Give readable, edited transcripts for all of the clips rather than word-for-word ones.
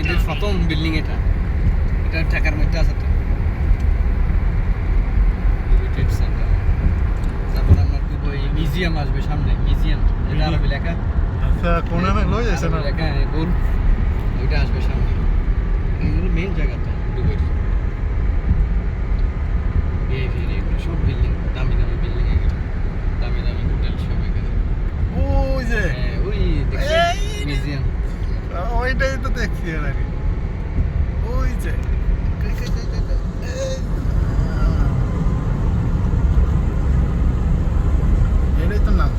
এদের প্রথম বিল্ডিং এটা ঢাকার মধ্যে আছে তো ট্রেড সেন্টার। তারপর আপনার দুবাই মিউজিয়াম আসবে সামনে, মিউজিয়াম এটা আরবি লেখা। আচ্ছা কোন না লই যাচ্ছে না লেখা গোল ওইটা আসবে সামনে। এগুলো মেইন জায়গা তো দুবাই। এগুলো সব বিল্ডিং, দামি দামি বিল্ডিং, এগুলো দামি দামি হোটেল সব এখানে। ওই যে ওই মিউজিয়াম ওইটাই তো দেখছি এর আগে। ওই যে এটাই তো নাম।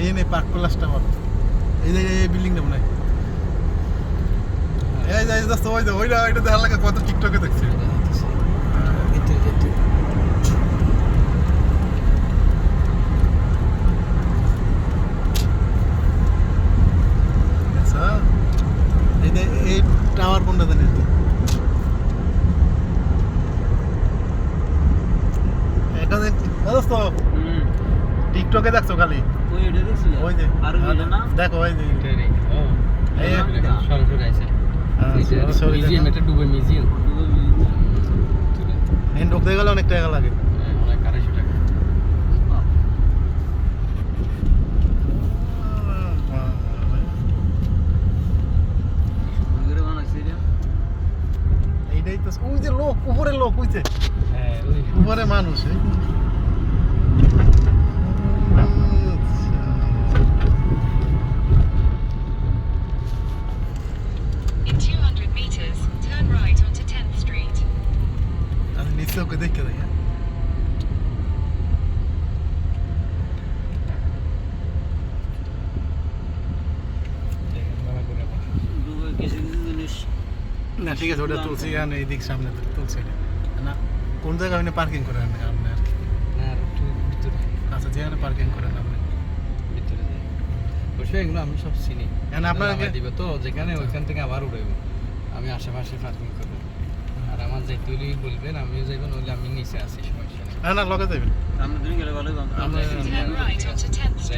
এই নেই পার্ক প্লাস টাওয়ার, এই যে এই বিল্ডিংটা মনে হয়। এই যে দোস্ত ওই যে ওইটা দেখার লাগে কত টিকটকে দেখছি। এই টাওয়ার কোনটা জানি এখানে দোস্ত টিকটকে দেখছো খালি ওই যে দেখো ওই যে সরাসরি আছে মিউজিয়াম, এটা দুবাই মিউজিয়াম। এই ঢুকতে গেলে অনেক টাকা লাগে, অনেক 250 টাকা। এইটাই তো ওই যে লোক উপরে লোক হইছে, হ্যাঁ ওই উপরে মানুষ। In 200 meters, turn right onto 10th Street. আমি নিচে ওকে দেখে দেখি। না ঠিক আছে, ওটা তুলছি এই দিক সামনে তুলছি না। কোন জায়গায় আপনি পার্কিং করেন আপনি? না আর একটু ভিতরে। আচ্ছা যেখানে পার্কিং করেন আপনি ভিতরে যাই অবশ্যই, এগুলো আমি সব চিনি। আপনার দিবে তো যেখানে ওইখান থেকে আবার উঠাইব, আমি আশেপাশে পার্কিং করবো। আর আমার যাইতে হলে বলবেন, আমিও যাইবেন, হলে আমি নিচে আছি, সমস্যা নেই। না লগে যাবেন। আমরা Turn right onto 10th Street.